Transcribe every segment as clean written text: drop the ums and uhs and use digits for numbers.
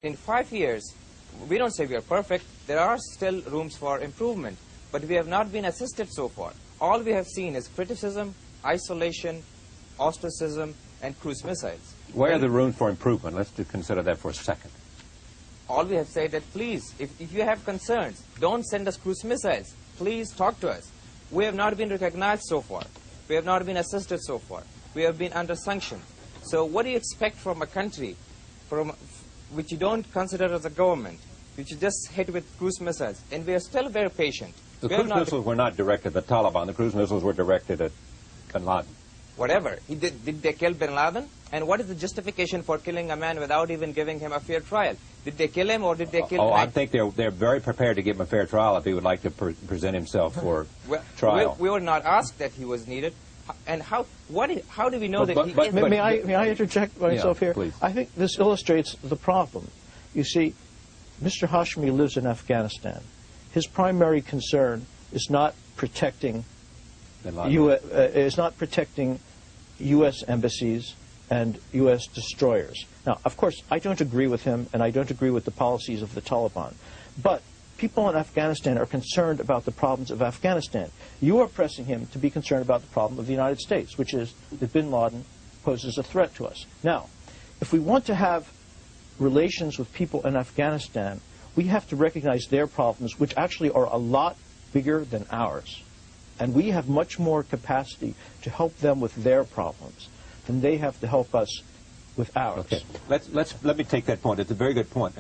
In 5 years, we don't say we are perfect. There are still rooms for improvement, but we have not been assisted so far. All we have seen is criticism, isolation, ostracism, and cruise missiles. Where are the rooms for improvement? Let's consider that for a second. All we have said that, please, if you have concerns, don't send us cruise missiles. Please talk to us. We have not been recognized so far. We have not been assisted so far. We have been under sanctions. So what do you expect from a country which you don't consider as a government, which you just hit with cruise missiles? And we are still very patient. The cruise missiles were not directed at the Taliban. The cruise missiles were directed at Bin Laden. Whatever. Did they kill Bin Laden? And what is the justification for killing a man without even giving him a fair trial? Did they kill him or did they kill him? I think they're very prepared to give him a fair trial if he would like to present himself for trial. We were not asked that he was needed. And how do we know that he is? May I interject myself here? Please. I think this illustrates the problem. You see, Mr. Hashmi lives in Afghanistan. His primary concern is not protecting U.S. embassies and U.S. destroyers. Now, of course, I don't agree with him, and I don't agree with the policies of the Taliban. But people in Afghanistan are concerned about the problems of Afghanistan. You are pressing him to be concerned about the problem of the United States, which is that bin Laden poses a threat to us. Now, if we want to have relations with people in Afghanistan, we have to recognize their problems, which actually are a lot bigger than ours. And we have much more capacity to help them with their problems than they have to help us with ours. Okay. Let me take that point. It's a very good point.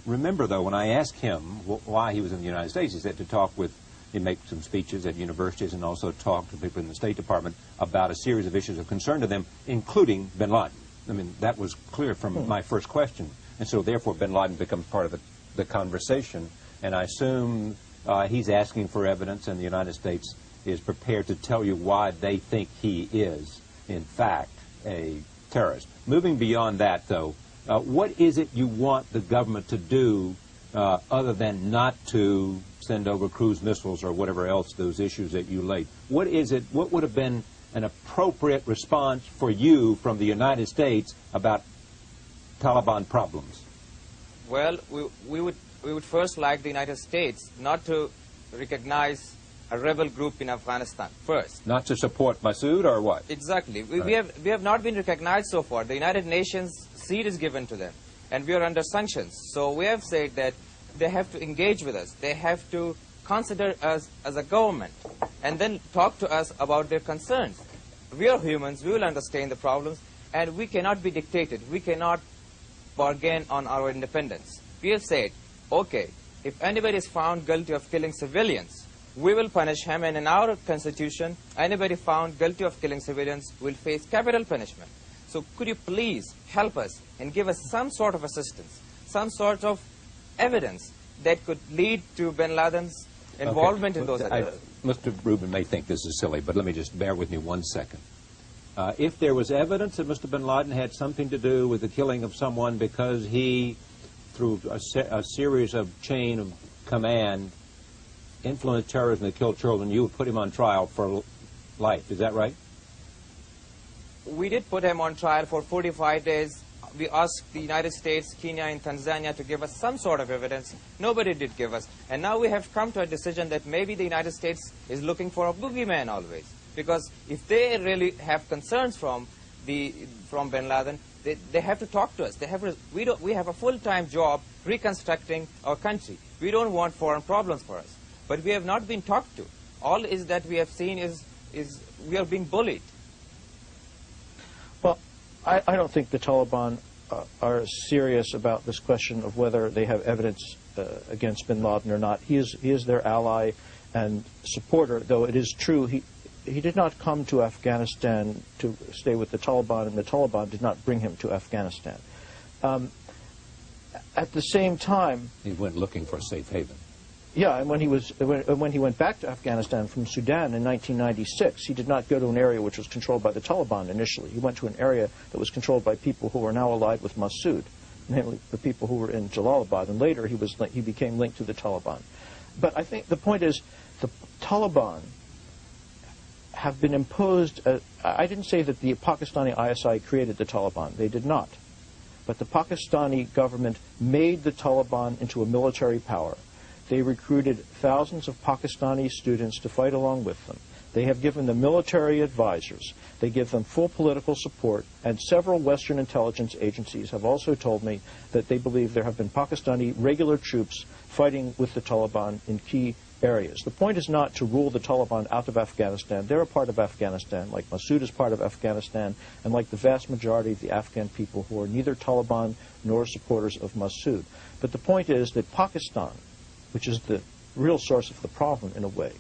Remember, though, when I asked him why he was in the United States, he said he'd make some speeches at universities and also talk to people in the State Department about a series of issues of concern to them, including bin Laden. I mean, that was clear from my first question. And so, therefore, bin Laden becomes part of the conversation. And I assume he's asking for evidence, and the United States is prepared to tell you why they think he is, in fact, a terrorist. Moving beyond that, though, what is it you want the government to do other than not to send over cruise missiles or whatever else, those issues that you laid? What is it? What would have been an appropriate response for you from the United States about Taliban problems? Well, we would first like the United States not to recognize a rebel group in Afghanistan first. Not to support Massoud or what? Exactly. We have not been recognized so far. The United Nations seat is given to them, and we are under sanctions. So we have said that they have to engage with us. They have to consider us as a government and then talk to us about their concerns. We are humans. We will understand the problems, and we cannot be dictated. We cannot bargain on our independence. We have said, okay, if anybody is found guilty of killing civilians, we will punish him, and in our constitution, anybody found guilty of killing civilians will face capital punishment. So could you please help us and give us some sort of assistance, some sort of evidence that could lead to bin Laden's involvement in those attacks? Mr. Rubin may think this is silly, but let me just bear with me 1 second. If there was evidence that Mr. bin Laden had something to do with the killing of someone because he, through a series of chain of command, influenced terrorism that killed children, you would put him on trial for life. Is that right? We did put him on trial for 45 days. We asked the United States, Kenya, and Tanzania to give us some sort of evidence. Nobody did give us. And now we have come to a decision that maybe the United States is looking for a boogeyman always. Because if they really have concerns from bin Laden, they have to talk to us. We have a full-time job reconstructing our country. We don't want foreign problems for us. But we have not been talked to. All is that we have seen is we are being bullied. Well, I don't think the Taliban are serious about this question of whether they have evidence against bin Laden or not. He is their ally and supporter, though it is true he did not come to Afghanistan to stay with the Taliban, and the Taliban did not bring him to Afghanistan. At the same time, he went looking for a safe haven. Yeah, and when he went back to Afghanistan from Sudan in 1996, he did not go to an area which was controlled by the Taliban initially. He went to an area that was controlled by people who are now allied with Massoud, namely the people who were in Jalalabad, and later he became linked to the Taliban. But I think the point is the Taliban have been imposed. I didn't say that the Pakistani ISI created the Taliban. They did not. but the Pakistani government made the Taliban into a military power. They recruited thousands of Pakistani students to fight along with them. They have given them military advisors. They give them full political support, and several Western intelligence agencies have also told me that they believe there have been Pakistani regular troops fighting with the Taliban in key areas. The point is not to rule the Taliban out of Afghanistan. They're a part of Afghanistan, like Massoud is part of Afghanistan, and like the vast majority of the Afghan people who are neither Taliban nor supporters of Massoud. But the point is that Pakistan, which is the real source of the problem in a way,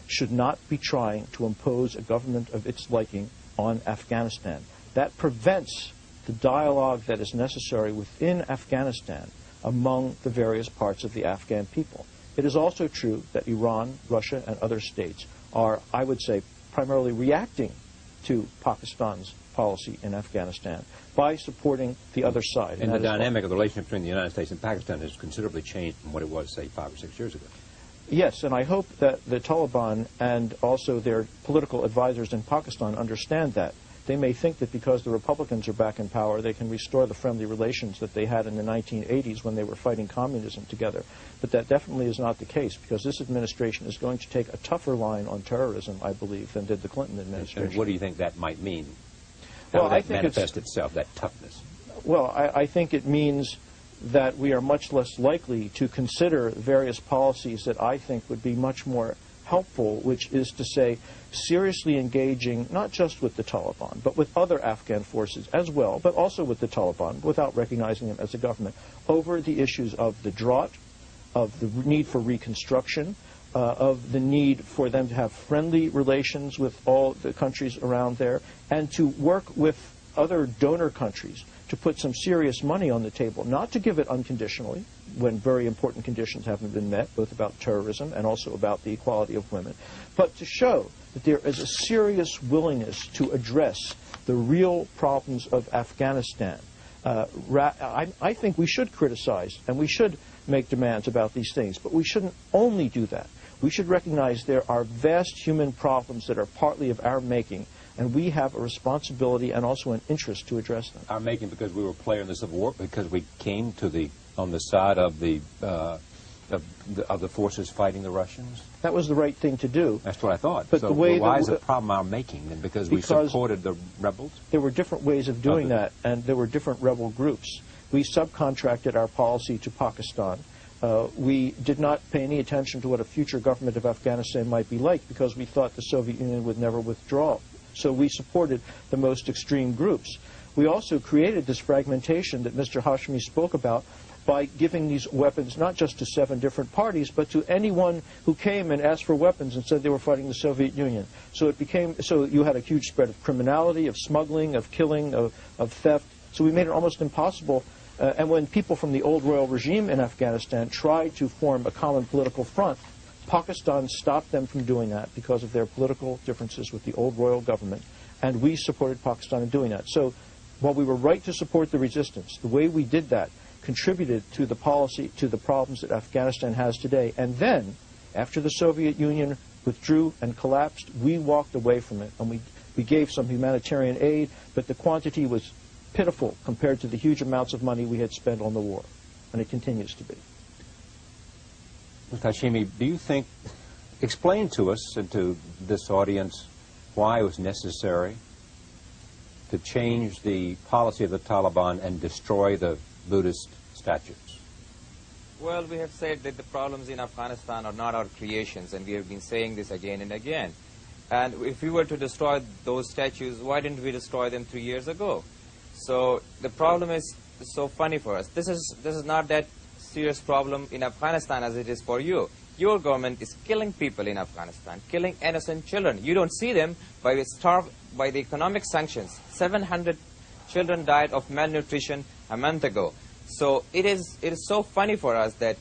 should not be trying to impose a government of its liking on Afghanistan. That prevents the dialogue that is necessary within Afghanistan among the various parts of the Afghan people. It is also true that Iran, Russia, and other states are, I would say, primarily reacting to Pakistan's policy in Afghanistan by supporting the other side. And the dynamic of the relationship between the United States and Pakistan has considerably changed from what it was, say, 5 or 6 years ago. Yes, and I hope that the Taliban and also their political advisors in Pakistan understand that. They may think that because the Republicans are back in power, they can restore the friendly relations that they had in the 1980s when they were fighting communism together. But that definitely is not the case, because this administration is going to take a tougher line on terrorism, I believe, than did the Clinton administration. And what do you think that might mean? How would that manifest itself, that toughness? Well, I think it means that we are much less likely to consider various policies that I think would be much more helpful, which is to say seriously engaging not just with the Taliban, but with other Afghan forces as well, but also with the Taliban, without recognizing them as a government, over the issues of the drought, of the need for reconstruction, of the need for them to have friendly relations with all the countries around there, and to work with other donor countries to put some serious money on the table, not to give it unconditionally when very important conditions haven't been met, both about terrorism and also about the equality of women, but to show that there is a serious willingness to address the real problems of Afghanistan. I think we should criticize and we should make demands about these things, but we shouldn't only do that. We should recognize there are vast human problems that are partly of our making, and we have a responsibility and also an interest to address them. Our making because we were a player in the Civil War, because we came to on the side of the forces fighting the Russians? That was the right thing to do. That's what I thought. But so the way why is the problem our making? And because we supported the rebels? There were different ways of doing that, and there were different rebel groups. We subcontracted our policy to Pakistan. We did not pay any attention to what a future government of Afghanistan might be like, because we thought the Soviet Union would never withdraw. So we supported the most extreme groups. We also created this fragmentation that Mr. Hashmi spoke about by giving these weapons not just to 7 different parties, but to anyone who came and asked for weapons and said they were fighting the Soviet Union. So you had a huge spread of criminality, of smuggling, of killing, of theft. So we made it almost impossible. And when people from the old royal regime in Afghanistan tried to form a common political front, Pakistan stopped them from doing that because of their political differences with the old royal government, and we supported Pakistan in doing that. So while we were right to support the resistance, the way we did that contributed to the policy, to the problems that Afghanistan has today. And then, after the Soviet Union withdrew and collapsed, we walked away from it, and we gave some humanitarian aid, but the quantity was pitiful compared to the huge amounts of money we had spent on the war, and it continues to be. Mr. Hashmi, do you think, explain to us and to this audience why it was necessary to change the policy of the Taliban and destroy the Buddhist statues? Well, we have said that the problems in Afghanistan are not our creations, and we have been saying this again and again. And if we were to destroy those statues, why didn't we destroy them 3 years ago? So the problem is so funny for us. This is not that serious problem in Afghanistan as it is for you. Your government is killing people in Afghanistan, killing innocent children. You don't see them by the economic sanctions. 700 children died of malnutrition a month ago. So it is so funny for us that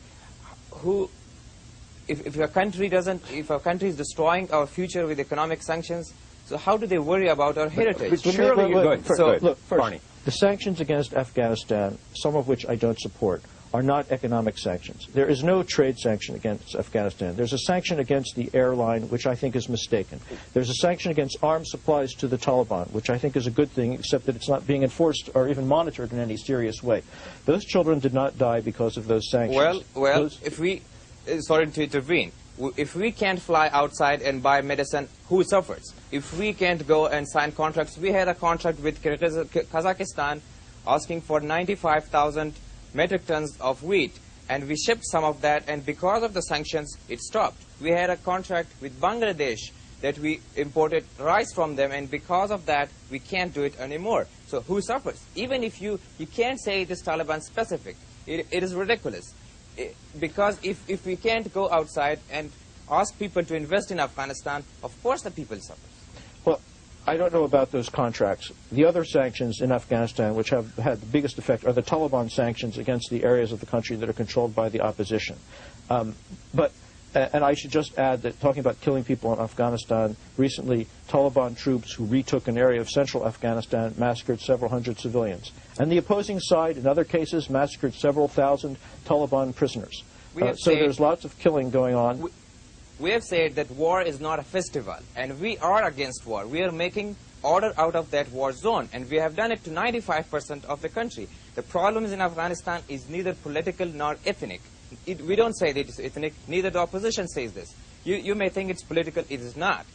if a country is destroying our future with economic sanctions, so how do they worry about our heritage? Look, first, the sanctions against Afghanistan, some of which I don't support, are not economic sanctions. There is no trade sanction against Afghanistan. There's a sanction against the airline, which I think is mistaken. There's a sanction against arms supplies to the Taliban, which I think is a good thing, except that it's not being enforced or even monitored in any serious way. Those children did not die because of those sanctions. Well, if we, sorry to intervene, if we can't fly outside and buy medicine, who suffers? If we can't go and sign contracts, we had a contract with Kazakhstan asking for 95,000 metric tons of wheat, and we shipped some of that, and because of the sanctions, it stopped. We had a contract with Bangladesh that we imported rice from them, and because of that, we can't do it anymore. So who suffers? Even if you can't say it is Taliban specific. It is ridiculous. Because if we can't go outside and ask people to invest in Afghanistan, of course the people suffer. Well, I don't know about those contracts. The other sanctions in Afghanistan, which have had the biggest effect, are the Taliban sanctions against the areas of the country that are controlled by the opposition. And I should just add that, talking about killing people in Afghanistan, recently Taliban troops who retook an area of central Afghanistan massacred several hundred civilians. And the opposing side, in other cases, massacred several thousand Taliban prisoners. So there's lots of killing going on. We have said that war is not a festival, and we are against war. We are making order out of that war zone, and we have done it to 95% of the country. The problems in Afghanistan is neither political nor ethnic. We don't say that it's ethnic, neither the opposition says this. You may think it's political, it is not.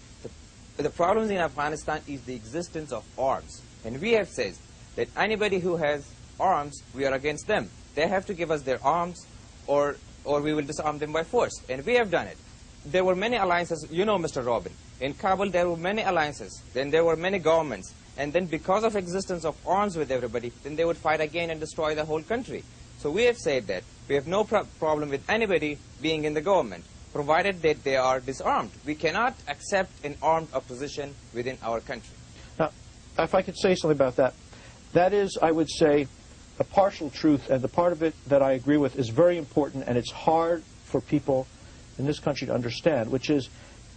The problems in Afghanistan is the existence of arms, and we have said that anybody who has arms, we are against them. They have to give us their arms, or we will disarm them by force, and we have done it. There were many alliances, you know, Mr. Robin. In Kabul, there were many alliances. Then there were many governments. And then because of existence of arms with everybody, then they would fight again and destroy the whole country. So we have said that we have no problem with anybody being in the government, provided that they are disarmed. We cannot accept an armed opposition within our country. Now, if I could say something about that, that is, I would say, a partial truth, and the part of it that I agree with is very important, and it's hard for people in this country to understand, which is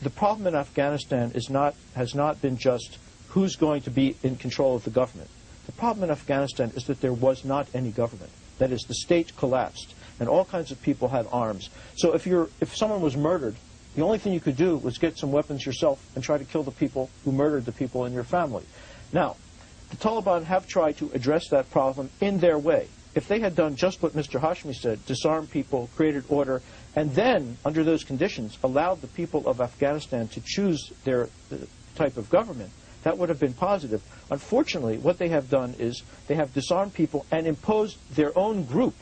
the problem in Afghanistan has not been just who's going to be in control of the government. The problem in Afghanistan is that there was not any government. That is, the state collapsed, and all kinds of people had arms. So if someone was murdered, the only thing you could do was get some weapons yourself and try to kill the people who murdered the people in your family. Now, the Taliban have tried to address that problem in their way. If they had done just what Mr. Hashmi said, disarm people, created order, and then, under those conditions, allowed the people of Afghanistan to choose their type of government, that would have been positive. Unfortunately, what they have done is they have disarmed people and imposed their own group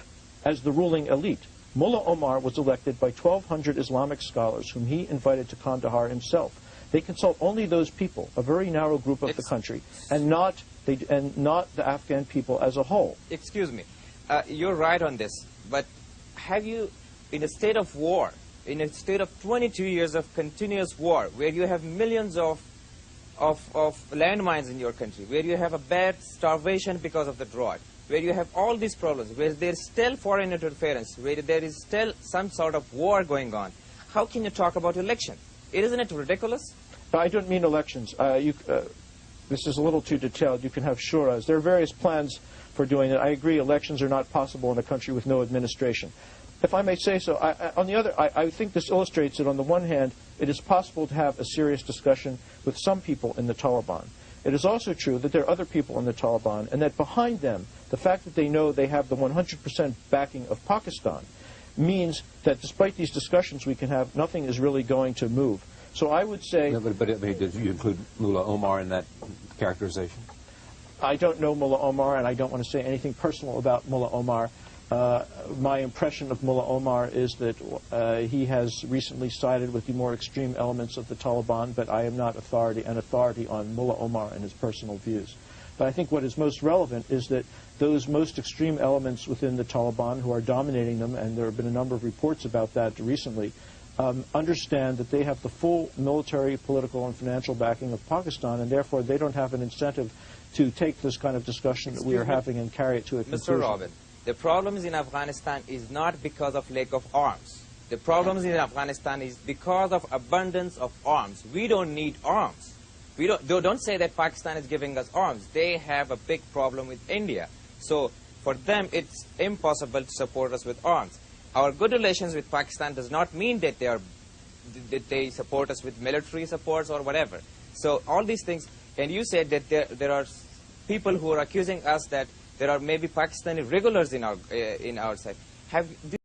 as the ruling elite. Mullah Omar was elected by 1,200 Islamic scholars whom he invited to Kandahar himself. They consult only those people, a very narrow group of the country, and not the Afghan people as a whole. Excuse me. You're right on this, but have you, in a state of war, in a state of 22 years of continuous war, where you have millions of landmines in your country, where you have a bad starvation because of the drought, where you have all these problems, where there's still foreign interference, where there is still some sort of war going on, how can you talk about election? Isn't it ridiculous? I don't mean elections. This is a little too detailed. You can have shuras. There are various plans for doing it. I agree elections are not possible in a country with no administration. If I may say so, I think this illustrates that on the one hand, it is possible to have a serious discussion with some people in the Taliban. It is also true that there are other people in the Taliban, and that behind them, the fact that they know they have the 100% backing of Pakistan means that despite these discussions we can have, nothing is really going to move. So I would say... No, but did you include Mullah Omar in that characterization? I don't know Mullah Omar, and I don't want to say anything personal about Mullah Omar. My impression of Mullah Omar is that he has recently sided with the more extreme elements of the Taliban, but I am not an authority on Mullah Omar and his personal views. But I think what is most relevant is that those most extreme elements within the Taliban who are dominating them, and there have been a number of reports about that recently, understand that they have the full military, political, and financial backing of Pakistan, and therefore they don't have an incentive to take this kind of discussion that we are having and carry it to a conclusion. Mr. Robin, the problems in Afghanistan is not because of lack of arms. The problems in Afghanistan is because of abundance of arms. We don't need arms. Don't say that Pakistan is giving us arms. They have a big problem with India. So For them, it's impossible to support us with arms. Our good relations with Pakistan does not mean that they support us with military supports or whatever. So all these things, and you said that there are people who are accusing us that there are maybe Pakistani regulars in our side.